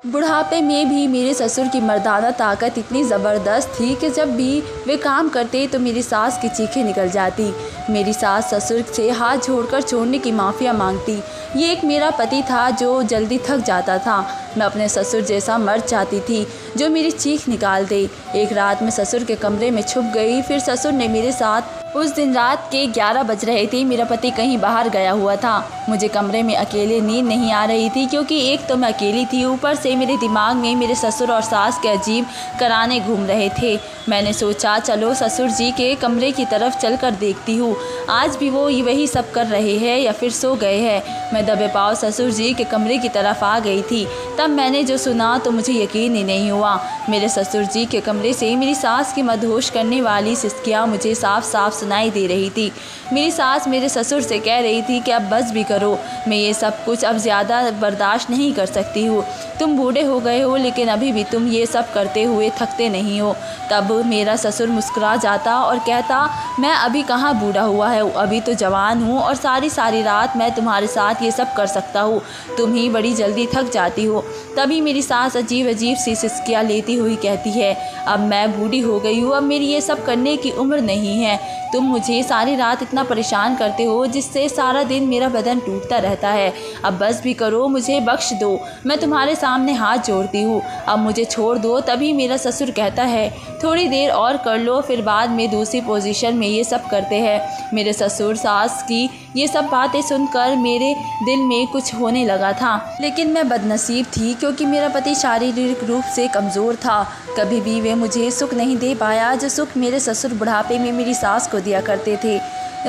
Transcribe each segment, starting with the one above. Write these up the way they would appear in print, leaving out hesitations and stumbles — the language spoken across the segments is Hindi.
बुढ़ापे में भी मेरे ससुर की मर्दाना ताकत इतनी ज़बरदस्त थी कि जब भी वे काम करते तो मेरी सास की चीखें निकल जाती। मेरी सास ससुर से हाथ जोड़कर छोड़ने की माफ़िया मांगती। ये एक मेरा पति था जो जल्दी थक जाता था। मैं अपने ससुर जैसा मर्द चाहती थी जो मेरी चीख निकाल दे। एक रात मैं ससुर के कमरे में छुप गई। फिर ससुर ने मेरे साथ उस दिन रात के 11 बज रहे थे। मेरा पति कहीं बाहर गया हुआ था। मुझे कमरे में अकेले नींद नहीं आ रही थी क्योंकि एक तो मैं अकेली थी, ऊपर से मेरे दिमाग में मेरे ससुर और सास के अजीब कराने घूम रहे थे। मैंने सोचा चलो ससुर जी के कमरे की तरफ चलकर देखती हूँ, आज भी वो वही सब कर रहे हैं या फिर सो गए हैं। मैं दबे पाँव ससुर जी के कमरे की तरफ आ गई थी। तब मैंने जो सुना तो मुझे यकीन ही नहीं हुआ। मेरे ससुर जी के कमरे से मेरी सास की मदहोश करने वाली सिसकियाँ मुझे साफ साफ सुनाई दे रही थी। मेरी सास मेरे ससुर से कह रही थी कि अब बस भी करो, मैं ये सब कुछ अब ज़्यादा बर्दाश्त नहीं कर सकती हूँ। तुम बूढ़े हो गए हो लेकिन अभी भी तुम ये सब करते हुए थकते नहीं हो। तब मेरा ससुर मुस्कुरा जाता और कहता मैं अभी कहाँ बूढ़ा हुआ है, अभी तो जवान हूँ और सारी रात मैं तुम्हारे साथ ये सब कर सकता हूँ। तुम ही बड़ी जल्दी थक जाती हो। तभी मेरी सास अजीब अजीब सी सिसकियाँ लेती हुई कहती है अब मैं बूढ़ी हो गई हूँ, अब मेरी ये सब करने की उम्र नहीं है। तुम मुझे सारी रात इतना परेशान करते हो जिससे सारा दिन मेरा बदन टूटता रहता है। अब बस भी करो, मुझे बख्श दो, मैं तुम्हारे सामने हाथ जोड़ती हूँ, अब मुझे छोड़ दो। तभी मेरा ससुर कहता है थोड़ी देर और कर लो, फिर बाद में दूसरी पोजीशन में ये सब करते हैं। मेरे ससुर सास की ये सब बातें सुनकर मेरे दिल में कुछ होने लगा था, लेकिन मैं बदनसीब थी क्योंकि मेरा पति शारीरिक रूप से कमज़ोर था। कभी भी वे मुझे सुख नहीं दे पाया जो सुख मेरे ससुर बुढ़ापे में मेरी सास को दिया करते थे,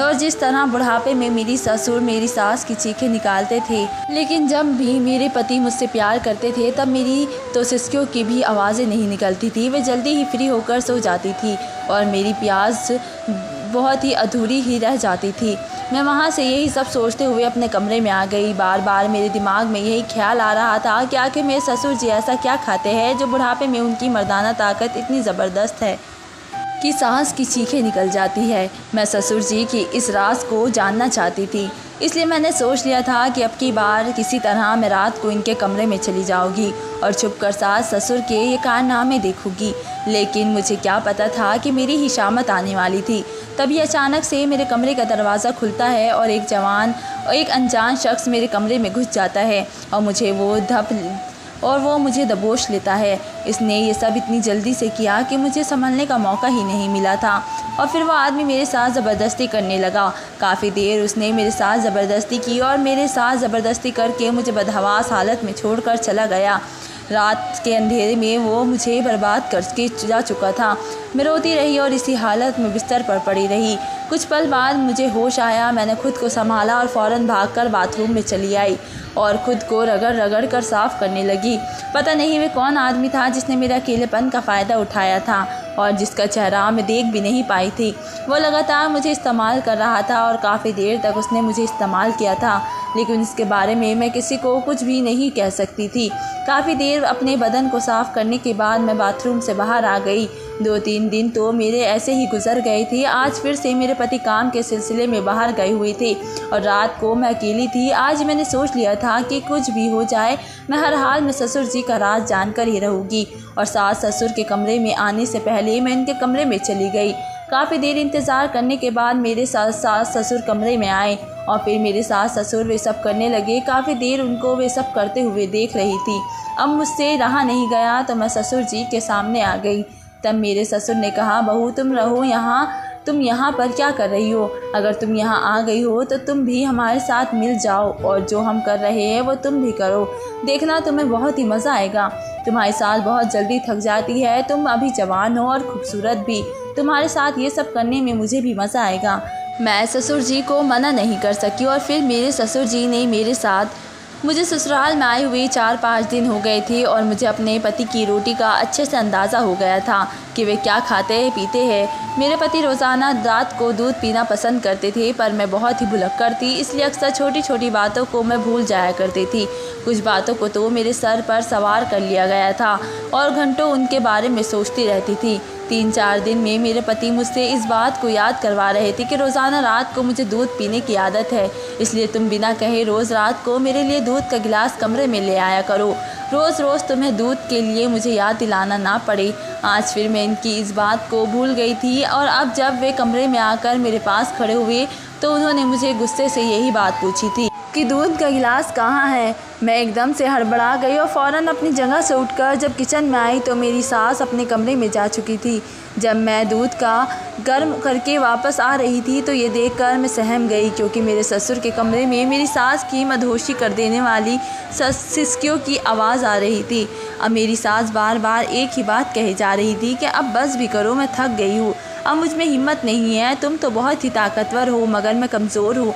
और जिस तरह बुढ़ापे में मेरी ससुर मेरी सास की चीखें निकालते थे। लेकिन जब भी मेरे पति मुझसे प्यार करते थे तब मेरी तो सिसकियों की भी आवाज़ें नहीं निकलती थी। वे जल्दी ही फ्री होकर सो जाती थी और मेरी प्यास बहुत ही अधूरी ही रह जाती थी। मैं वहाँ से यही सब सोचते हुए अपने कमरे में आ गई। बार बार मेरे दिमाग में यही ख्याल आ रहा था कि आखिर मेरे ससुर जी ऐसा क्या खाते हैं जो बुढ़ापे में उनकी मर्दाना ताकत इतनी ज़बरदस्त है कि सांस की चीखें निकल जाती है। मैं ससुर जी की इस राज को जानना चाहती थी, इसलिए मैंने सोच लिया था कि अब की बार किसी तरह मैं रात को इनके कमरे में चली जाऊंगी और छुपकर सास ससुर के ये कारनामे देखूंगी। लेकिन मुझे क्या पता था कि मेरी ही शामत आने वाली थी। तभी अचानक से मेरे कमरे का दरवाज़ा खुलता है और एक अनजान शख्स मेरे कमरे में घुस जाता है और वो मुझे दबोच लेता है। इसने ये सब इतनी जल्दी से किया कि मुझे संभलने का मौका ही नहीं मिला था और फिर वो आदमी मेरे साथ ज़बरदस्ती करने लगा। काफ़ी देर उसने मेरे साथ ज़बरदस्ती की और मेरे साथ ज़बरदस्ती करके मुझे बदहवास हालत में छोड़कर चला गया। रात के अंधेरे में वो मुझे बर्बाद करके जा चुका था। मैं रोती रही और इसी हालत में बिस्तर पर पड़ी रही। कुछ पल बाद मुझे होश आया। मैंने खुद को संभाला और फ़ौरन भागकर बाथरूम में चली आई और खुद को रगड़ रगड़ कर साफ़ करने लगी। पता नहीं वे कौन आदमी था जिसने मेरे अकेलेपन का फ़ायदा उठाया था और जिसका चेहरा मैं देख भी नहीं पाई थी। वो लगातार मुझे इस्तेमाल कर रहा था और काफ़ी देर तक उसने मुझे इस्तेमाल किया था, लेकिन इसके बारे में मैं किसी को कुछ भी नहीं कह सकती थी। काफ़ी देर अपने बदन को साफ़ करने के बाद मैं बाथरूम से बाहर आ गई। 2-3 दिन तो मेरे ऐसे ही गुजर गए थे। आज फिर से मेरे पति काम के सिलसिले में बाहर गए हुए थे और रात को मैं अकेली थी। आज मैंने सोच लिया था कि कुछ भी हो जाए मैं हर हाल में ससुर जी का राज जानकर ही रहूँगी और सास ससुर के कमरे में आने से पहले मैं इनके कमरे में चली गई। काफ़ी देर इंतज़ार करने के बाद मेरे सास ससुर कमरे में आए और फिर मेरे सास ससुर वे सब करने लगे। काफ़ी देर उनको वे सब करते हुए देख रही थी। अब मुझसे रहा नहीं गया तो मैं ससुर जी के सामने आ गई। तब मेरे ससुर ने कहा बहू तुम रहो यहाँ, तुम यहाँ पर क्या कर रही हो? अगर तुम यहाँ आ गई हो तो तुम भी हमारे साथ मिल जाओ और जो हम कर रहे हैं वो तुम भी करो। देखना तुम्हें बहुत ही मज़ा आएगा। तुम्हारी सास बहुत जल्दी थक जाती है, तुम अभी जवान हो और खूबसूरत भी। तुम्हारे साथ ये सब करने में मुझे भी मज़ा आएगा। मैं ससुर जी को मना नहीं कर सकी और फिर मेरे ससुर जी ने मेरे साथ मुझे ससुराल में आए हुए 4-5 दिन हो गए थे और मुझे अपने पति की रोटी का अच्छे से अंदाज़ा हो गया था कि वे क्या खाते हैं पीते हैं। मेरे पति रोज़ाना रात को दूध पीना पसंद करते थे, पर मैं बहुत ही भुलक्कड़ थी, इसलिए अक्सर छोटी छोटी बातों को मैं भूल जाया करती थी। कुछ बातों को तो मेरे सर पर सवार कर लिया गया था और घंटों उनके बारे में सोचती रहती थी। 3-4 दिन में मेरे पति मुझसे इस बात को याद करवा रहे थे कि रोज़ाना रात को मुझे दूध पीने की आदत है, इसलिए तुम बिना कहे रोज़ रात को मेरे लिए दूध का गिलास कमरे में ले आया करो। रोज़ रोज़ तुम्हें दूध के लिए मुझे याद दिलाना ना पड़े। आज फिर मैं इनकी इस बात को भूल गई थी और अब जब वे कमरे में आकर मेरे पास खड़े हुए तो उन्होंने मुझे गुस्से से यही बात पूछी थी कि दूध का गिलास कहाँ है। मैं एकदम से हड़बड़ा गई और फ़ौरन अपनी जगह से उठकर जब किचन में आई तो मेरी सास अपने कमरे में जा चुकी थी। जब मैं दूध का गर्म करके वापस आ रही थी तो ये देखकर मैं सहम गई, क्योंकि मेरे ससुर के कमरे में मेरी सास की मदहोशी कर देने वाली सिसकियों की आवाज़ आ रही थी। अब मेरी सास बार बार एक ही बात कही जा रही थी कि अब बस भी करो, मैं थक गई हूँ, अब मुझ में हिम्मत नहीं है, तुम तो बहुत ही ताकतवर हो मगर मैं कमज़ोर हूँ।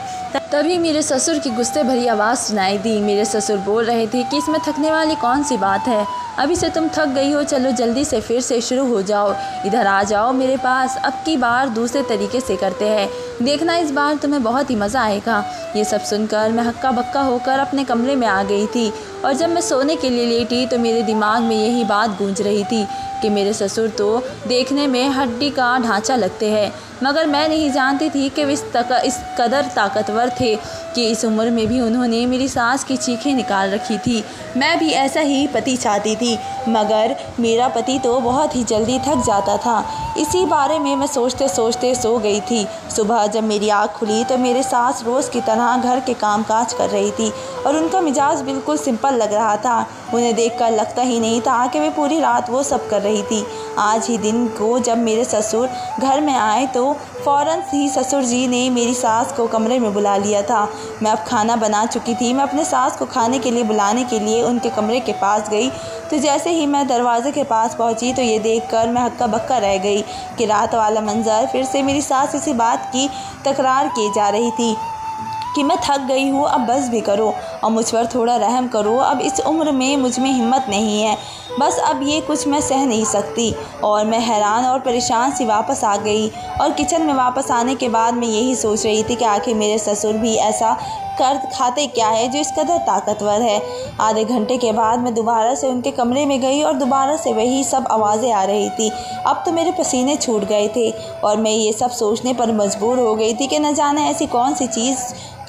तभी मेरे ससुर की गुस्से भरी आवाज़ सुनाई दी। मेरे ससुर बोल रहे थे कि इसमें थकने वाली कौन सी बात है, अभी से तुम थक गई हो, चलो जल्दी से फिर से शुरू हो जाओ, इधर आ जाओ मेरे पास, अब की बार दूसरे तरीके से करते हैं, देखना इस बार तुम्हें बहुत ही मज़ा आएगा। ये सब सुनकर मैं हक्का बक्का होकर अपने कमरे में आ गई थी और जब मैं सोने के लिए लेटी तो मेरे दिमाग में यही बात गूंज रही थी कि मेरे ससुर तो देखने में हड्डी का ढांचा लगते हैं, मगर मैं नहीं जानती थी कि वे इस कदर ताकतवर थे कि इस उम्र में भी उन्होंने मेरी सास की चीखें निकाल रखी थी। मैं भी ऐसा ही पति चाहती थी, मगर मेरा पति तो बहुत ही जल्दी थक जाता था। इसी बारे में मैं सोचते सोचते सो गई थी। सुबह जब मेरी आँख खुली तो मेरे सास रोज़ की तरह घर के कामकाज कर रही थी और उनका मिजाज बिल्कुल सिंपल लग रहा था। उन्हें देखकर लगता ही नहीं था कि वे पूरी रात वो सब कर रही थी। आज ही दिन को जब मेरे ससुर घर में आए तो फ़ौरन ही ससुर जी ने मेरी सास को कमरे में बुला लिया था। मैं अब खाना बना चुकी थी। मैं अपने सास को खाने के लिए बुलाने के लिए उनके कमरे के पास गई तो जैसे ही मैं दरवाजे के पास पहुंची तो ये देखकर मैं हक्का बक्का रह गई कि रात वाला मंजर फिर से मेरी सास इसी बात की तकरार की जा रही थी कि मैं थक गई हूँ, अब बस भी करो और मुझ पर थोड़ा रहम करो, अब इस उम्र में मुझ में हिम्मत नहीं है, बस अब ये कुछ मैं सह नहीं सकती। और मैं हैरान और परेशान सी वापस आ गई और किचन में वापस आने के बाद मैं यही सोच रही थी कि आखिर मेरे ससुर भी ऐसा कर खाते क्या है जो इस कदर ताकतवर है। आधे घंटे के बाद मैं दोबारा से उनके कमरे में गई और दोबारा से वही सब आवाज़ें आ रही थी। अब तो मेरे पसीने छूट गए थे और मैं ये सब सोचने पर मजबूर हो गई थी कि न जाने ऐसी कौन सी चीज़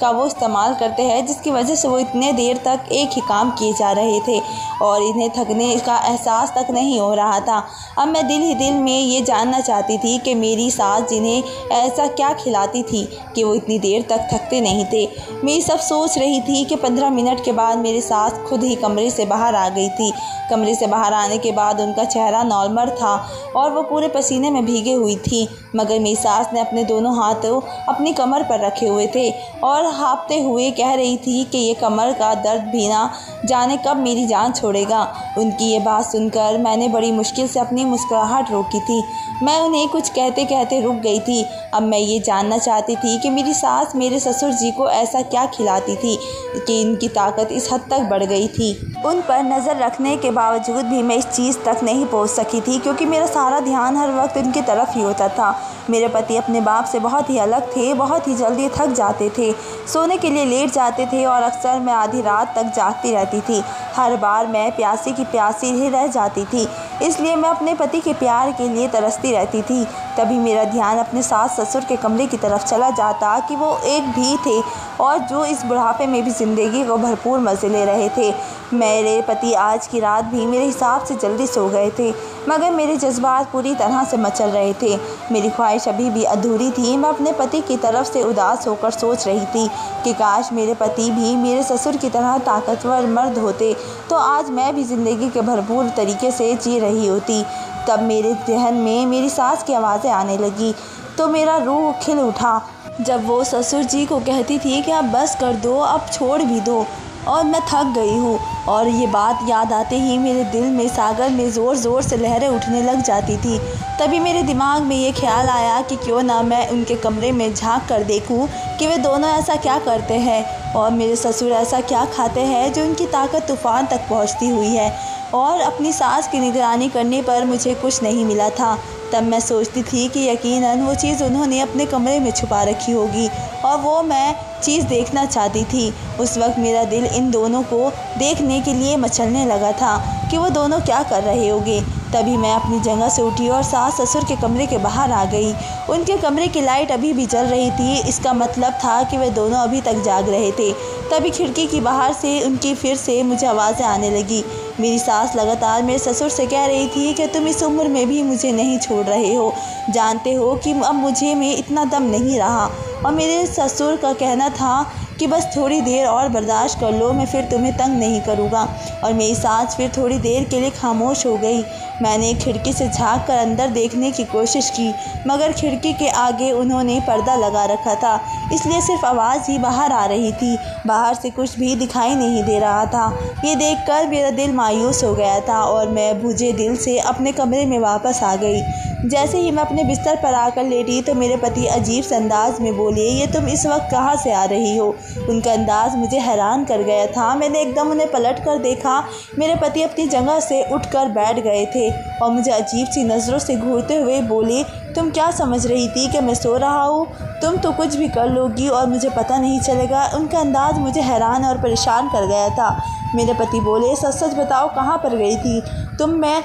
का वो इस्तेमाल करते हैं जिसकी वजह से वो इतने देर तक एक ही काम किए जा रहे थे और इन्हें थकने का एहसास तक नहीं हो रहा था। अब मैं दिल ही दिल में ये जानना चाहती थी कि मेरी सास जिन्हें ऐसा क्या खिलाती थी कि वो इतनी देर तक थकते नहीं थे। मैं ये सब सोच रही थी कि 15 मिनट के बाद मेरी सास खुद ही कमरे से बाहर आ गई थी। कमरे से बाहर आने के बाद उनका चेहरा नॉर्मल था और वो पूरे पसीने में भीगे हुई थी, मगर मेरी सास ने अपने दोनों हाथों अपनी कमर पर रखे हुए थे और हाँफते हुए कह रही थी कि ये कमर का दर्द भी ना जाने कब मेरी जान छोड़ेगा। उनकी ये बात सुनकर मैंने बड़ी मुश्किल से अपनी मुस्कुराहट रोकी थी। मैं उन्हें कुछ कहते कहते रुक गई थी। अब मैं ये जानना चाहती थी कि मेरी सास मेरे ससुर जी को ऐसा क्या खिलाती थी कि इनकी ताकत इस हद तक बढ़ गई थी। उन पर नज़र रखने के बावजूद भी मैं इस चीज़ तक नहीं पहुंच सकी थी, क्योंकि मेरा सारा ध्यान हर वक्त उनकी तरफ ही होता था। मेरे पति अपने बाप से बहुत ही अलग थे, बहुत ही जल्दी थक जाते थे, सोने के लिए लेट जाते थे और अक्सर मैं आधी रात तक जागती रहती थी। हर बार मैं प्यासी की प्यासी ही रह जाती थी, इसलिए मैं अपने पति के प्यार के लिए तरसती रहती थी। तभी मेरा ध्यान अपने सास ससुर के कमरे की तरफ चला जाता कि वो एक भी थे और जो इस बुढ़ापे में भी ज़िंदगी को भरपूर मज़े ले रहे थे। मेरे पति आज की रात भी मेरे हिसाब से जल्दी सो गए थे, मगर मेरे जज्बात पूरी तरह से मचल रहे थे। मेरी ख्वाहिश अभी भी अधूरी थी। मैं अपने पति की तरफ से उदास होकर सोच रही थी कि काश मेरे पति भी मेरे ससुर की तरह ताकतवर मर्द होते तो आज मैं भी ज़िंदगी के भरपूर तरीके से जी रही होती। तब मेरे जहन में मेरी सास की आवाज़ें आने लगी तो मेरा रूह खिल उठा जब वो ससुर जी को कहती थी कि अब बस कर दो, अब छोड़ भी दो और मैं थक गई हूँ। और ये बात याद आते ही मेरे दिल में सागर में ज़ोर ज़ोर से लहरें उठने लग जाती थी। तभी मेरे दिमाग में ये ख्याल आया कि क्यों ना मैं उनके कमरे में झांक कर देखूं कि वे दोनों ऐसा क्या करते हैं और मेरे ससुर ऐसा क्या खाते हैं जो उनकी ताकत तूफ़ान तक पहुंचती हुई है। और अपनी सास की निगरानी करने पर मुझे कुछ नहीं मिला था। तब मैं सोचती थी कि यकीनन वो चीज़ उन्होंने अपने कमरे में छुपा रखी होगी और वो मैं चीज़ देखना चाहती थी। उस वक्त मेरा दिल इन दोनों को देखने के लिए मचलने लगा था कि वो दोनों क्या कर रहे होंगे। तभी मैं अपनी जगह से उठी और सास ससुर के कमरे के बाहर आ गई। उनके कमरे की लाइट अभी भी जल रही थी, इसका मतलब था कि वे दोनों अभी तक जाग रहे थे। तभी खिड़की की बाहर से उनकी फिर से मुझे आवाज़ें आने लगी मेरी सास लगातार मेरे ससुर से कह रही थी कि तुम इस उम्र में भी मुझे नहीं छोड़ रहे हो, जानते हो कि अब मुझे में इतना दम नहीं रहा। और मेरे ससुर का कहना था कि बस थोड़ी देर और बर्दाश्त कर लो, मैं फिर तुम्हें तंग नहीं करूँगा। और मेरी सास फिर थोड़ी देर के लिए खामोश हो गई। मैंने खिड़की से झांक कर अंदर देखने की कोशिश की, मगर खिड़की के आगे उन्होंने पर्दा लगा रखा था, इसलिए सिर्फ आवाज़ ही बाहर आ रही थी, बाहर से कुछ भी दिखाई नहीं दे रहा था। ये देखकर मेरा दिल मायूस हो गया था और मैं बुझे दिल से अपने कमरे में वापस आ गई। जैसे ही मैं अपने बिस्तर पर आकर लेटी तो मेरे पति अजीब से अंदाज में बोले, ये तुम इस वक्त कहाँ से आ रही हो? उनका अंदाज मुझे हैरान कर गया था। मैंने एकदम उन्हें पलट कर देखा। मेरे पति अपनी जगह से उठकर बैठ गए थे और मुझे अजीब सी नज़रों से घूरते हुए बोले, तुम क्या समझ रही थी कि मैं सो रहा हूँ? तुम तो कुछ भी कर लोगी और मुझे पता नहीं चलेगा। उनका अंदाज मुझे हैरान और परेशान कर गया था। मेरे पति बोले, सच सच बताओ, कहाँ पर गई थी तुम? मैं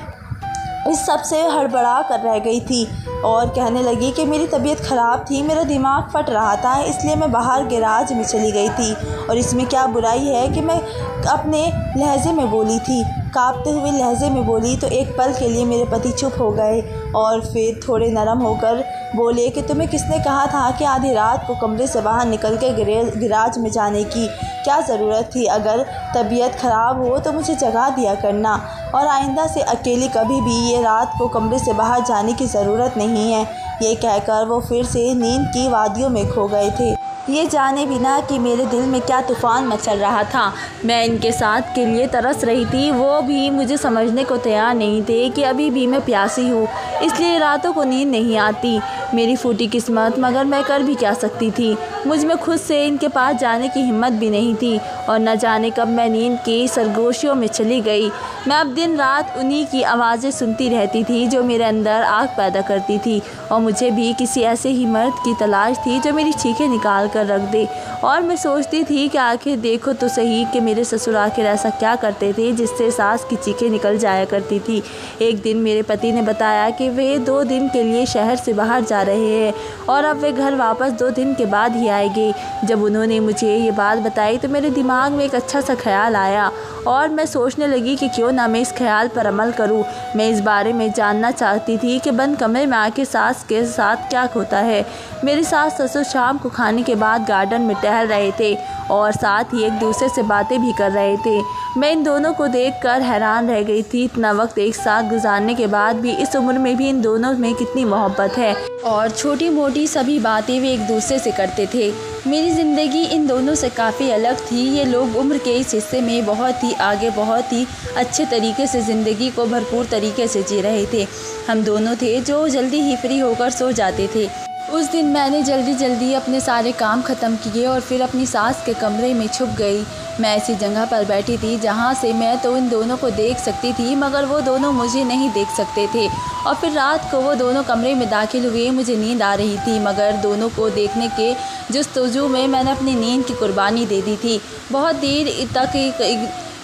इस सब से हड़बड़ा कर रह गई थी और कहने लगी कि मेरी तबीयत ख़राब थी, मेरा दिमाग फट रहा था, इसलिए मैं बाहर गैराज में चली गई थी। और इसमें क्या बुराई है कि मैं अपने लहजे में बोली थी, कांपते हुए लहजे में बोली। तो एक पल के लिए मेरे पति चुप हो गए और फिर थोड़े नरम होकर बोले कि तुम्हें किसने कहा था कि आधी रात को कमरे से बाहर निकल के गैराज में जाने की क्या ज़रूरत थी? अगर तबीयत ख़राब हो तो मुझे जगा दिया करना और आइंदा से अकेली कभी भी ये रात को कमरे से बाहर जाने की ज़रूरत नहीं है। ये कहकर वो फिर से नींद की वादियों में खो गए थे, ये जाने बिना कि मेरे दिल में क्या तूफ़ान मचल रहा था। मैं इनके साथ के लिए तरस रही थी, वो भी मुझे समझने को तैयार नहीं थे कि अभी भी मैं प्यासी हूँ, इसलिए रातों को नींद नहीं आती। मेरी फूटी किस्मत, मगर मैं कर भी क्या सकती थी? मुझ में खुद से इनके पास जाने की हिम्मत भी नहीं थी और न जाने कब मैं नींद की सरगोशियों में चली गई। मैं अब दिन रात उन्हीं की आवाज़ें सुनती रहती थी जो मेरे अंदर आग पैदा करती थी और मुझे भी किसी ऐसे ही मर्द की तलाश थी जो मेरी चीखें निकाल कर रख दे। और मैं सोचती थी कि आखिर देखो तो सही कि मेरे ससुर आखिर ऐसा क्या करते थे जिससे सास की चीखें निकल जाया करती थी। एक दिन मेरे पति ने बताया कि वे 2 दिन के लिए शहर से बाहर जा रहे हैं और अब वे घर वापस 2 दिन के बाद ही आएंगे। जब उन्होंने मुझे ये बात बताई तो मेरे दिमाग में एक अच्छा सा ख्याल आया और मैं सोचने लगी कि क्यों ना मैं इस ख्याल पर अमल करूं। मैं इस बारे में जानना चाहती थी कि बंद कमरे में आके सास के साथ क्या होता है। मेरी सास ससुर शाम को खाने के बाद गार्डन में टहल रहे थे और साथ ही एक दूसरे से बातें भी कर रहे थे। मैं इन दोनों को देखकर हैरान रह गई थी। इतना वक्त एक साथ गुजारने के बाद भी इस उम्र में भी इन दोनों में कितनी मोहब्बत है और छोटी मोटी सभी बातें वे एक दूसरे से करते थे। मेरी ज़िंदगी इन दोनों से काफ़ी अलग थी। ये लोग उम्र के इस हिस्से में बहुत ही आगे, बहुत ही अच्छे तरीके से ज़िंदगी को भरपूर तरीके से जी रहे थे। हम दोनों थे जो जल्दी ही फ्री होकर सो जाते थे। उस दिन मैंने जल्दी अपने सारे काम ख़त्म किए और फिर अपनी सास के कमरे में छुप गई। मैं ऐसी जगह पर बैठी थी जहाँ से मैं तो इन दोनों को देख सकती थी मगर वो दोनों मुझे नहीं देख सकते थे। और फिर रात को वो दोनों कमरे में दाखिल हुए। मुझे नींद आ रही थी मगर दोनों को देखने के जस्तजू में मैंने अपनी नींद की कुर्बानी दे दी थी। बहुत देर तक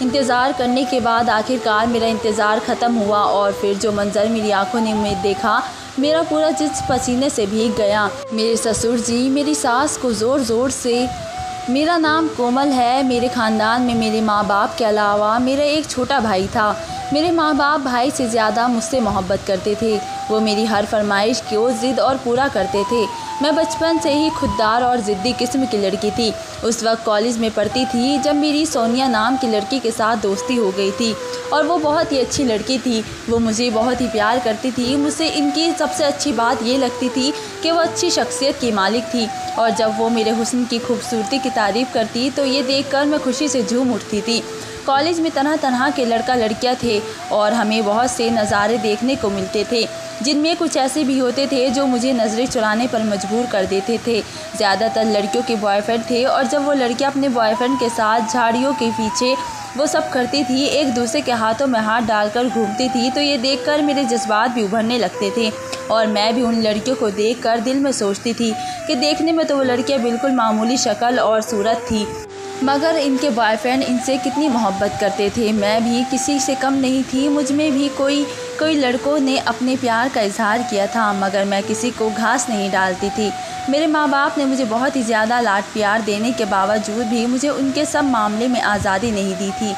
इंतज़ार करने के बाद आखिरकार मेरा इंतज़ार ख़त्म हुआ और फिर जो मंज़र मेरी आंखों ने मैं देखा, मेरा पूरा जिस्म पसीने से भीग गया। मेरे ससुर जी मेरी सास को ज़ोर ज़ोर से, मेरा नाम कोमल है। मेरे ख़ानदान में मेरे माँ बाप के अलावा मेरा एक छोटा भाई था। मेरे माँ बाप भाई से ज़्यादा मुझसे मोहब्बत करते थे। वो मेरी हर फरमाइश को ज़िद और पूरा करते थे। मैं बचपन से ही खुददार और ज़िद्दी किस्म की लड़की थी। उस वक्त कॉलेज में पढ़ती थी जब मेरी सोनिया नाम की लड़की के साथ दोस्ती हो गई थी और वो बहुत ही अच्छी लड़की थी। वो मुझे बहुत ही प्यार करती थी। मुझसे इनकी सबसे अच्छी बात ये लगती थी कि वो अच्छी शख्सियत की मालिक थी और जब वो मेरे हुस्न की खूबसूरती की तारीफ़ करती तो ये देखकर मैं खुशी से झूम उठती थी। कॉलेज में तरह तरह के लड़का लड़कियां थे और हमें बहुत से नज़ारे देखने को मिलते थे जिनमें कुछ ऐसे भी होते थे जो मुझे नज़रें चुराने पर मजबूर कर देते थे। ज़्यादातर लड़कियों के बॉयफ्रेंड थे और जब वो लड़कियां अपने बॉयफ्रेंड के साथ झाड़ियों के पीछे वो सब करती थी, एक दूसरे के हाथों में हाथ डालकर घूमती थी, तो ये देखकर मेरे जज्बात भी उभरने लगते थे और मैं भी उन लड़कियों को देखकर दिल में सोचती थी कि देखने में तो वो लड़कियाँ बिल्कुल मामूली शक्ल और सूरत थी मगर इनके बॉयफ्रेंड इनसे कितनी मोहब्बत करते थे। मैं भी किसी से कम नहीं थी। मुझ में भी कोई लड़कों ने अपने प्यार का इजहार किया था मगर मैं किसी को घास नहीं डालती थी। मेरे माँ बाप ने मुझे बहुत ही ज़्यादा लाड प्यार देने के बावजूद भी मुझे उनके सब मामले में आज़ादी नहीं दी थी।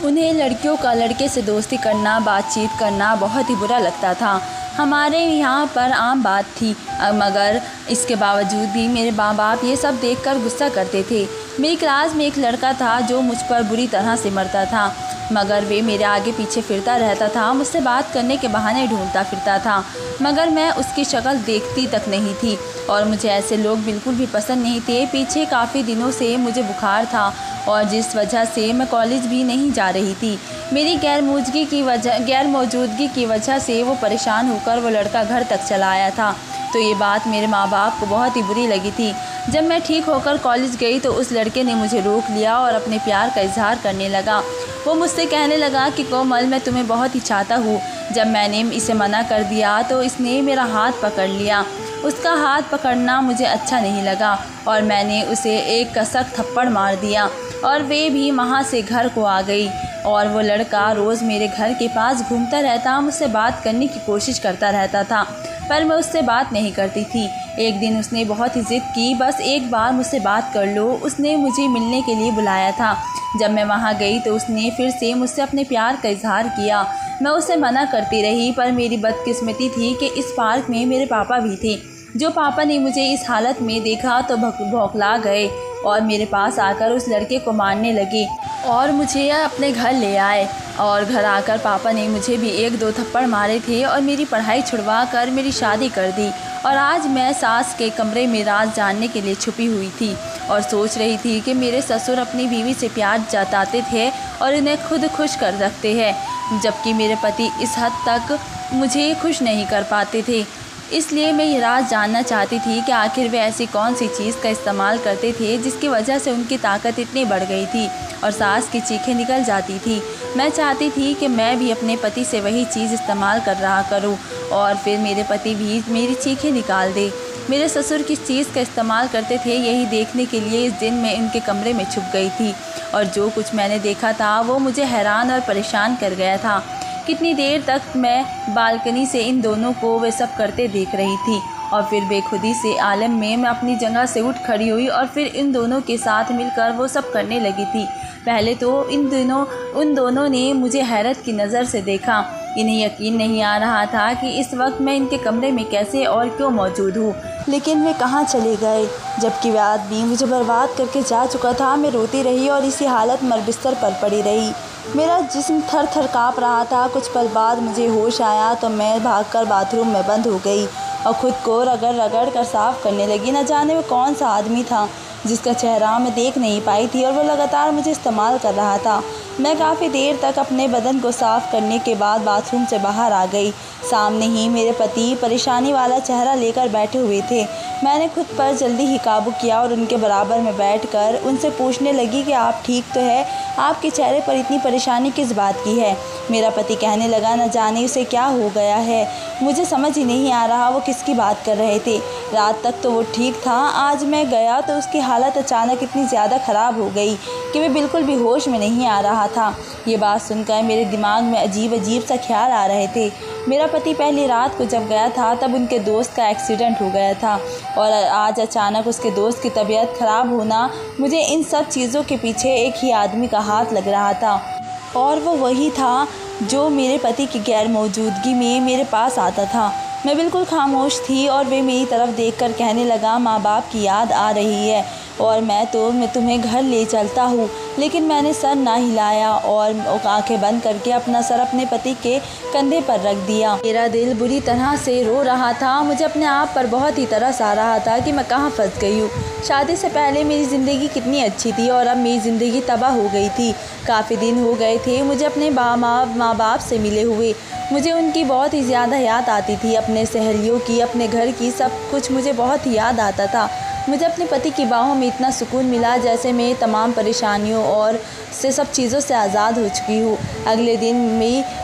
उन्हें लड़कियों का लड़के से दोस्ती करना, बातचीत करना बहुत ही बुरा लगता था। हमारे यहाँ पर आम बात थी, मगर इसके बावजूद भी मेरे माँ बाप ये सब देखकर गुस्सा करते थे। मेरी क्लास में एक लड़का था जो मुझ पर बुरी तरह से मरता था, मगर वे मेरे आगे पीछे फिरता रहता था, मुझसे बात करने के बहाने ढूंढता फिरता था, मगर मैं उसकी शक्ल देखती तक नहीं थी और मुझे ऐसे लोग बिल्कुल भी पसंद नहीं थे। पीछे काफ़ी दिनों से मुझे बुखार था और जिस वजह से मैं कॉलेज भी नहीं जा रही थी। मेरी गैर मौजूदगी की वजह से वो परेशान होकर वो लड़का घर तक चला आया था, तो ये बात मेरे माँ बाप को बहुत ही बुरी लगी थी। जब मैं ठीक होकर कॉलेज गई तो उस लड़के ने मुझे रोक लिया और अपने प्यार का इजहार करने लगा। वो मुझसे कहने लगा कि कोमल, मैं तुम्हें बहुत ही चाहता हूँ। जब मैंने इसे मना कर दिया तो इसने मेरा हाथ पकड़ लिया। उसका हाथ पकड़ना मुझे अच्छा नहीं लगा और मैंने उसे एक सख्त थप्पड़ मार दिया और वे भी वहाँ से घर को आ गई। और वो लड़का रोज़ मेरे घर के पास घूमता रहता, मुझसे बात करने की कोशिश करता रहता था, पर मैं उससे बात नहीं करती थी। एक दिन उसने बहुत ही ज़िद की, बस एक बार मुझसे बात कर लो। उसने मुझे मिलने के लिए बुलाया था। जब मैं वहाँ गई तो उसने फिर से मुझसे अपने प्यार का इजहार किया। मैं उसे मना करती रही, पर मेरी बदकिस्मती थी कि इस पार्क में मेरे पापा भी थे। जो पापा ने मुझे इस हालत में देखा तो बौखला गए और मेरे पास आकर उस लड़के को मारने लगे और मुझे अपने घर ले आए। और घर आकर पापा ने मुझे भी 1-2 थप्पड़ मारे थे और मेरी पढ़ाई छुड़वा कर मेरी शादी कर दी। और आज मैं सास के कमरे में राज जानने के लिए छुपी हुई थी और सोच रही थी कि मेरे ससुर अपनी बीवी से प्यार जताते थे और इन्हें खुद खुश कर रखते हैं, जबकि मेरे पति इस हद तक मुझे खुश नहीं कर पाते थे। इसलिए मैं ये राज जानना चाहती थी कि आखिर वे ऐसी कौन सी चीज़ का इस्तेमाल करते थे जिसकी वजह से उनकी ताकत इतनी बढ़ गई थी और सास की चीखें निकल जाती थी। मैं चाहती थी कि मैं भी अपने पति से वही चीज़ इस्तेमाल कर रहा करूं और फिर मेरे पति भी मेरी चीखें निकाल दे। मेरे ससुर किस चीज़ का इस्तेमाल करते थे यही देखने के लिए इस दिन मैं इनके कमरे में छुप गई थी और जो कुछ मैंने देखा था वो मुझे हैरान और परेशान कर गया था। कितनी देर तक मैं बालकनी से इन दोनों को वे सब करते देख रही थी और फिर बेखुदी से आलम में मैं अपनी जगह से उठ खड़ी हुई और फिर इन दोनों के साथ मिलकर वो सब करने लगी थी। पहले तो उन दोनों ने मुझे हैरत की नज़र से देखा। इन्हें यकीन नहीं आ रहा था कि इस वक्त मैं इनके कमरे में कैसे और क्यों मौजूद हूँ। लेकिन वे कहाँ चले गए, जबकि वह आदमी मुझे बर्बाद करके जा चुका था। मैं रोती रही और इसी हालत में बिस्तर पर पड़ी रही। मेरा जिस्म थर थर काँप रहा था। कुछ पल बाद मुझे होश आया तो मैं भागकर बाथरूम में बंद हो गई और ख़ुद को रगड़ रगड़ कर साफ़ करने लगी। न जाने वो कौन सा आदमी था जिसका चेहरा मैं देख नहीं पाई थी और वो लगातार मुझे इस्तेमाल कर रहा था। मैं काफ़ी देर तक अपने बदन को साफ़ करने के बाद बाथरूम से बाहर आ गई। सामने ही मेरे पति परेशानी वाला चेहरा लेकर बैठे हुए थे। मैंने खुद पर जल्दी ही काबू किया और उनके बराबर में बैठकर उनसे पूछने लगी कि आप ठीक तो है, आपके चेहरे पर इतनी परेशानी किस बात की है। मेरा पति कहने लगा, न जाने उसे क्या हो गया है, मुझे समझ ही नहीं आ रहा वो किसकी बात कर रहे थे। रात तक तो वो ठीक था, आज मैं गया तो उसकी हालत अचानक इतनी ज़्यादा ख़राब हो गई कि वे बिल्कुल भी होश में नहीं आ रहा था। ये बात सुनकर मेरे दिमाग में अजीब सा ख्याल आ रहे थे। मेरा पति पहली रात को जब गया था तब उनके दोस्त का एक्सीडेंट हो गया था और आज अचानक उसके दोस्त की तबीयत ख़राब होना, मुझे इन सब चीज़ों के पीछे एक ही आदमी का हाथ लग रहा था और वो वही था जो मेरे पति की गैर मौजूदगी में मेरे पास आता था। मैं बिल्कुल खामोश थी और वे मेरी तरफ देखकर कहने लगा, माँ बाप की याद आ रही है और मैं तुम्हें घर ले चलता हूँ। लेकिन मैंने सर ना हिलाया और आंखें बंद करके अपना सर अपने पति के कंधे पर रख दिया। मेरा दिल बुरी तरह से रो रहा था। मुझे अपने आप पर बहुत ही तरस आ रहा था कि मैं कहाँ फंस गई हूँ। शादी से पहले मेरी ज़िंदगी कितनी अच्छी थी और अब मेरी ज़िंदगी तबाह हो गई थी। काफ़ी दिन हो गए थे मुझे अपने माँ बाप से मिले हुए। मुझे उनकी बहुत ही ज़्यादा याद आती थी, अपने सहेलियों की, अपने घर की, सब कुछ मुझे बहुत ही याद आता था। मुझे अपने पति की बाहों में इतना सुकून मिला जैसे मैं तमाम परेशानियों और से सब चीज़ों से आज़ाद हो चुकी हूँ। अगले दिन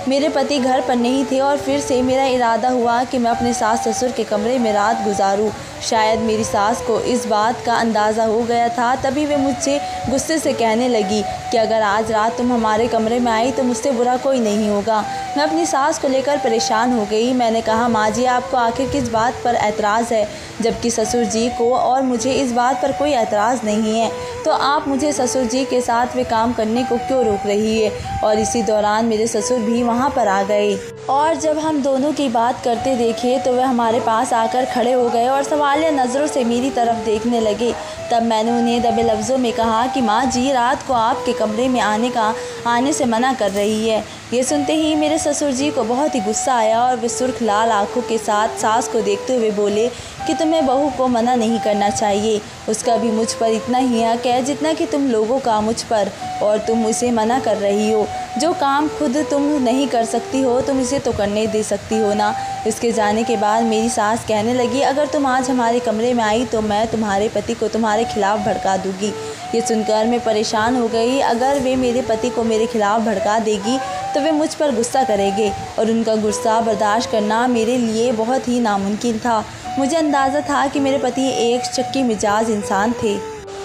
मेरे पति घर पर नहीं थे और फिर से मेरा इरादा हुआ कि मैं अपने सास ससुर के कमरे में रात गुजारूँ। शायद मेरी सास को इस बात का अंदाज़ा हो गया था, तभी वे मुझसे गुस्से से कहने लगी कि अगर आज रात तुम हमारे कमरे में आई तो मुझसे बुरा कोई नहीं होगा। मैं अपनी सास को लेकर परेशान हो गई। मैंने कहा, माँ जी आपको आखिर किस बात पर एतराज़ है, जबकि ससुर जी को और मुझे इस बात पर कोई एतराज़ नहीं है, तो आप मुझे ससुर जी के साथ वे काम करने को क्यों रोक रही है। और इसी दौरान मेरे ससुर भी वहाँ पर आ गए और जब हम दोनों की बात करते देखे तो वे हमारे पास आकर खड़े हो गए और सवालिया नज़रों से मेरी तरफ देखने लगे। तब मैंने उन्हें दबे लफ्ज़ों में कहा कि माँ जी रात को आपके कमरे में आने से मना कर रही है। ये सुनते ही मेरे ससुर जी को बहुत ही गुस्सा आया और वे सुर्ख लाल आंखों के साथ सास को देखते हुए बोले कि तुम्हें बहू को मना नहीं करना चाहिए, उसका भी मुझ पर इतना ही हक है जितना कि तुम लोगों का मुझ पर, और तुम उसे मना कर रही हो। जो काम खुद तुम नहीं कर सकती हो तुम इसे तो करने दे सकती हो ना। इसके जाने के बाद मेरी सास कहने लगी, अगर तुम आज हमारे कमरे में आई तो मैं तुम्हारे पति को तुम्हारे खिलाफ़ भड़का दूँगी। ये सुनकर मैं परेशान हो गई। अगर वे मेरे पति को मेरे खिलाफ़ भड़का देगी तो वे मुझ पर गुस्सा करेंगे और उनका गुस्सा बर्दाश्त करना मेरे लिए बहुत ही नामुमकिन था। मुझे अंदाज़ा था कि मेरे पति एक चक्की मिजाज इंसान थे।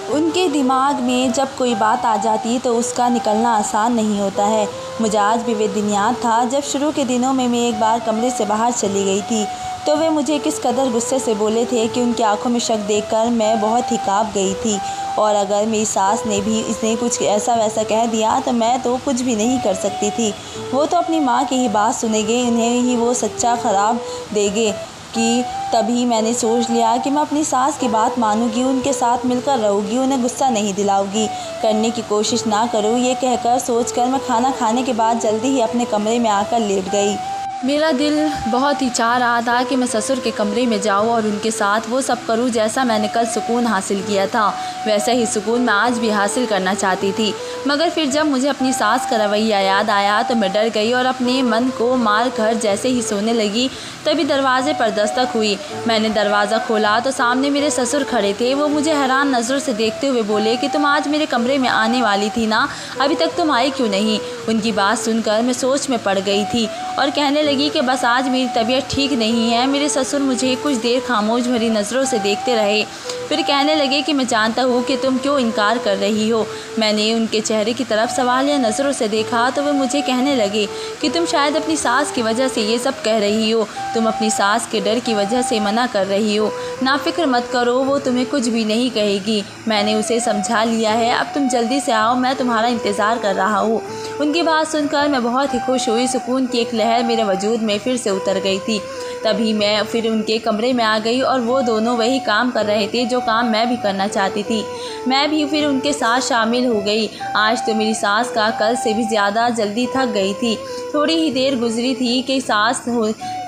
उनके दिमाग में जब कोई बात आ जाती तो उसका निकलना आसान नहीं होता है। मुझे आज भी बेदिनियाद था जब शुरू के दिनों में मैं एक बार कमरे से बाहर चली गई थी तो वे मुझे किस कदर गुस्से से बोले थे कि उनकी आंखों में शक देखकर मैं बहुत ही काँप गई थी। और अगर मेरी सास ने भी इसने कुछ ऐसा वैसा कह दिया तो मैं तो कुछ भी नहीं कर सकती थी। वो तो अपनी माँ की ही बात सुनेंगे, उन्हें ही वो सच्चा खराब देंगे। कि तभी मैंने सोच लिया कि मैं अपनी सास की बात मानूंगी, उनके साथ मिलकर रहूँगी, उन्हें गुस्सा नहीं दिलाऊंगी, करने की कोशिश ना करूँ। ये कहकर सोचकर मैं खाना खाने के बाद जल्दी ही अपने कमरे में आकर लेट गई। मेरा दिल बहुत ही चाह रहा था कि मैं ससुर के कमरे में जाऊं और उनके साथ वो सब करूं जैसा मैंने कल सुकून हासिल किया था, वैसा ही सुकून मैं आज भी हासिल करना चाहती थी। मगर फिर जब मुझे अपनी सास का रवैया याद आया तो मैं डर गई और अपने मन को मार कर जैसे ही सोने लगी तभी दरवाजे पर दस्तक हुई। मैंने दरवाज़ा खोला तो सामने मेरे ससुर खड़े थे। वो मुझे हैरान नज़रों से देखते हुए बोले कि तुम आज मेरे कमरे में आने वाली थी ना, अभी तक तुम आई क्यों नहीं। उनकी बात सुनकर मैं सोच में पड़ गई थी और कहने लगी कि बस आज मेरी तबीयत ठीक नहीं है। मेरे ससुर मुझे कुछ देर खामोश भरी नज़रों से देखते रहे, फिर कहने लगे कि मैं जानता हूँ कि तुम क्यों इनकार कर रही हो। मैंने उनके चेहरे की तरफ सवालिया नज़रों से देखा तो वे मुझे कहने लगे कि तुम शायद अपनी सास की वजह से ये सब कह रही हो, तुम अपनी सास के डर की वजह से मना कर रही हो। नाफिक्र मत करो, वो तुम्हें कुछ भी नहीं कहेगी, मैंने उसे समझा लिया है। अब तुम जल्दी से आओ, मैं तुम्हारा इंतज़ार कर रहा हूँ। उनकी बात सुनकर मैं बहुत ही खुश हुई। सुकून की एक लहर मेरे वजूद में फिर से उतर गई थी। तभी मैं फिर उनके कमरे में आ गई और वो दोनों वही काम कर रहे थे जो काम मैं भी करना चाहती थी। मैं भी फिर उनके साथ शामिल हो गई। आज तो मेरी सास का कल से भी ज़्यादा जल्दी थक गई थी। थोड़ी ही देर गुजरी थी कि सास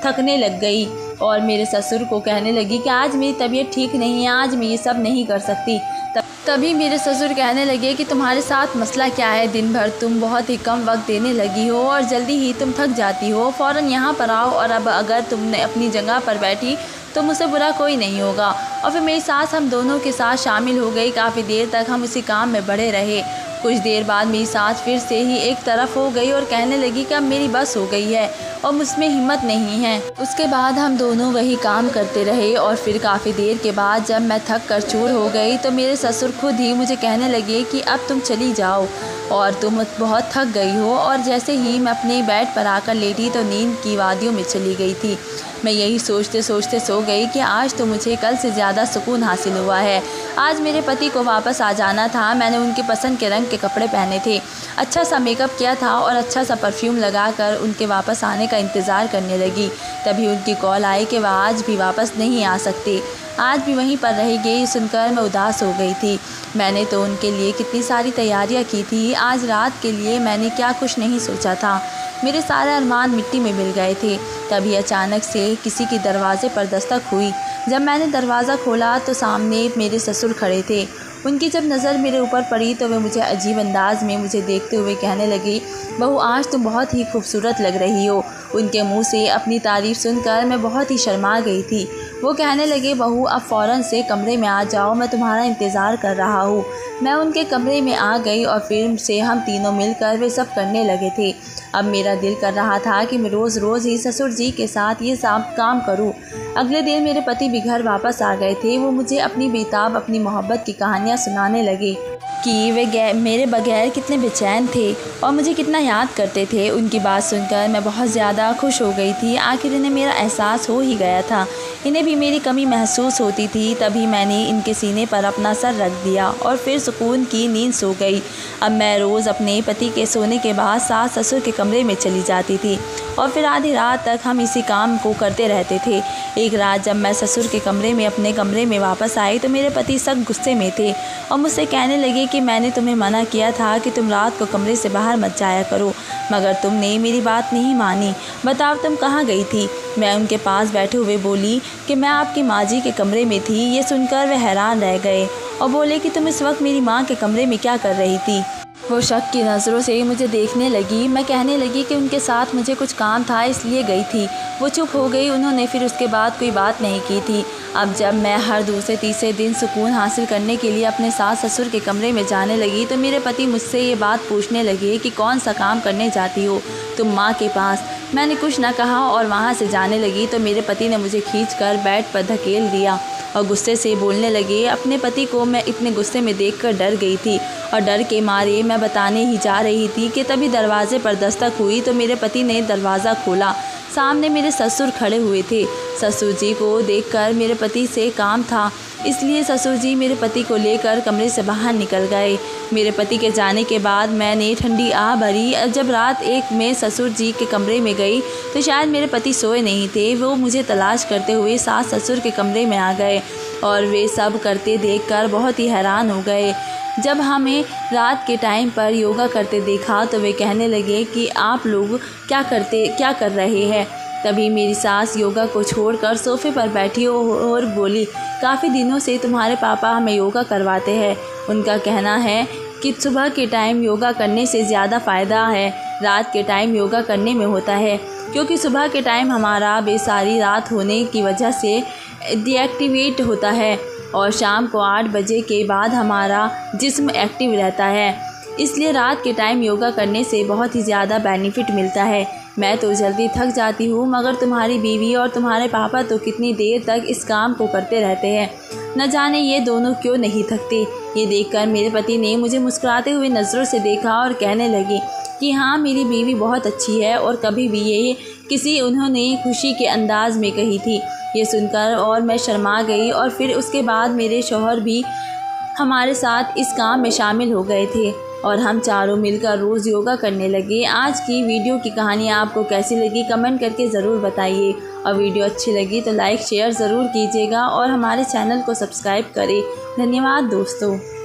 थकने लग गई और मेरे ससुर को कहने लगी कि आज मेरी तबीयत ठीक नहीं है, आज मैं ये सब नहीं कर सकती। तभी मेरे ससुर कहने लगे कि तुम्हारे साथ मसला क्या है, दिन भर तुम बहुत ही कम वक्त देने लगी हो और जल्दी ही तुम थक जाती हो, फ़ौरन यहाँ पर आओ और अब अगर तुमने अपनी जगह पर बैठी तो मुझसे बुरा कोई नहीं होगा। और फिर मेरी सास हम दोनों के साथ शामिल हो गई। काफ़ी देर तक हम उसी काम में बढ़े रहे। कुछ देर बाद मेरी सास फिर से ही एक तरफ हो गई और कहने लगी कि अब मेरी बस हो गई है और मुझमें हिम्मत नहीं है। उसके बाद हम दोनों वही काम करते रहे और फिर काफ़ी देर के बाद जब मैं थक कर चूर हो गई तो मेरे ससुर खुद ही मुझे कहने लगे कि अब तुम चली जाओ और तुम बहुत थक गई हो। और जैसे ही मैं अपने बेड पर आकर लेटी तो नींद की वादियों में चली गई थी। मैं यही सोचते सोचते सो गई कि आज तो मुझे कल से ज़्यादा सुकून हासिल हुआ है। आज मेरे पति को वापस आ जाना था। मैंने उनके पसंद के रंग के कपड़े पहने थे, अच्छा सा मेकअप किया था और अच्छा सा परफ्यूम लगाकर उनके वापस आने का इंतज़ार करने लगी। तभी उनकी कॉल आई कि वह आज भी वापस नहीं आ सकती, आज भी वहीं पर रहेगी। ये सुनकर मैं उदास हो गई थी। मैंने तो उनके लिए कितनी सारी तैयारियां की थी, आज रात के लिए मैंने क्या कुछ नहीं सोचा था। मेरे सारे अरमान मिट्टी में मिल गए थे। तभी अचानक से किसी की दरवाजे पर दस्तक हुई। जब मैंने दरवाज़ा खोला तो सामने मेरे ससुर खड़े थे। उनकी जब नज़र मेरे ऊपर पड़ी तो वे मुझे अजीब अंदाज में मुझे देखते हुए कहने लगी, बहू आज तुम बहुत ही खूबसूरत लग रही हो। उनके मुंह से अपनी तारीफ़ सुनकर मैं बहुत ही शर्मा गई थी। वो कहने लगे, बहू अब फ़ौरन से कमरे में आ जाओ, मैं तुम्हारा इंतज़ार कर रहा हूँ। मैं उनके कमरे में आ गई और फिर से हम तीनों मिलकर वे सब करने लगे थे। अब मेरा दिल कर रहा था कि मैं रोज़ रोज़ ही ससुर जी के साथ ये सब काम करूं। अगले दिन मेरे पति भी घर वापस आ गए थे। वो मुझे अपनी बेताब अपनी मोहब्बत की कहानियाँ कहानियाँ सुनाने लगे कि वे मेरे बगैर कितने बेचैन थे और मुझे कितना याद करते थे। उनकी बात सुनकर मैं बहुत ज़्यादा खुश हो गई थी। आखिर इन्हें मेरा एहसास हो ही गया था। इन्हें भी मेरी कमी महसूस होती थी। तभी मैंने इनके सीने पर अपना सर रख दिया और फिर सुकून की नींद सो गई। अब मैं रोज़ अपने पति के सोने के बाद सास ससुर के कमरे में चली जाती थी और फिर आधी रात तक हम इसी काम को करते रहते थे। एक रात जब मैं ससुर के कमरे में अपने कमरे में वापस आई तो मेरे पति सख्त गुस्से में थे और मुझसे कहने लगे कि मैंने तुम्हें मना किया था कि तुम रात को कमरे से बाहर मत जाया करो, मगर तुमने मेरी बात नहीं मानी। बताओ तुम कहाँ गई थी? मैं उनके पास बैठे हुए बोली कि मैं आपकी माँ जी के कमरे में थी। ये सुनकर वे हैरान रह गए और बोले कि तुम इस वक्त मेरी माँ के कमरे में क्या कर रही थी? वो शक की नज़रों से मुझे देखने लगी। मैं कहने लगी कि उनके साथ मुझे कुछ काम था इसलिए गई थी। वो चुप हो गई। उन्होंने फिर उसके बाद कोई बात नहीं की थी। अब जब मैं हर दूसरे तीसरे दिन सुकून हासिल करने के लिए अपने सास ससुर के कमरे में जाने लगी तो मेरे पति मुझसे ये बात पूछने लगे कि कौन सा काम करने जाती हो तुम माँ के पास? मैंने कुछ न कहा और वहाँ से जाने लगी तो मेरे पति ने मुझे खींचकर बेड पर धकेल दिया और गुस्से से बोलने लगे। अपने पति को मैं इतने गुस्से में देखकर डर गई थी और डर के मारे मैं बताने ही जा रही थी कि तभी दरवाजे पर दस्तक हुई तो मेरे पति ने दरवाज़ा खोला। सामने मेरे ससुर खड़े हुए थे। ससुर जी को देखकर मेरे पति से काम था, इसलिए ससुर जी मेरे पति को लेकर कमरे से बाहर निकल गए। मेरे पति के जाने के बाद मैंने ठंडी आह भरी। जब रात एक में ससुर जी के कमरे में गई तो शायद मेरे पति सोए नहीं थे। वो मुझे तलाश करते हुए सास ससुर के कमरे में आ गए और वे सब करते देखकर बहुत ही हैरान हो गए। जब हमें रात के टाइम पर योगा करते देखा तो वे कहने लगे कि आप लोग क्या कर रहे हैं? तभी मेरी सास योगा को छोड़कर सोफे पर बैठी और बोली, काफ़ी दिनों से तुम्हारे पापा हमें योगा करवाते हैं। उनका कहना है कि सुबह के टाइम योगा करने से ज़्यादा फ़ायदा है रात के टाइम योगा करने में होता है, क्योंकि सुबह के टाइम हमारा बेसारी रात होने की वजह से डीएक्टिवेट होता है और शाम को 8 बजे के बाद हमारा जिस्म एक्टिव रहता है। इसलिए रात के टाइम योगा करने से बहुत ही ज़्यादा बेनिफिट मिलता है। मैं तो जल्दी थक जाती हूँ, मगर तुम्हारी बीवी और तुम्हारे पापा तो कितनी देर तक इस काम को करते रहते हैं। न जाने ये दोनों क्यों नहीं थकते। ये देखकर मेरे पति ने मुझे मुस्कुराते हुए नज़रों से देखा और कहने लगे कि हाँ, मेरी बीवी बहुत अच्छी है और कभी भी ये उन्होंने खुशी के अंदाज में कही थी। ये सुनकर और मैं शर्मा गई और फिर उसके बाद मेरे शौहर भी हमारे साथ इस काम में शामिल हो गए थे और हम चारों मिलकर रोज़ योगा करने लगे। आज की वीडियो की कहानी आपको कैसी लगी कमेंट करके ज़रूर बताइए और वीडियो अच्छी लगी तो लाइक शेयर ज़रूर कीजिएगा और हमारे चैनल को सब्सक्राइब करें। धन्यवाद दोस्तों।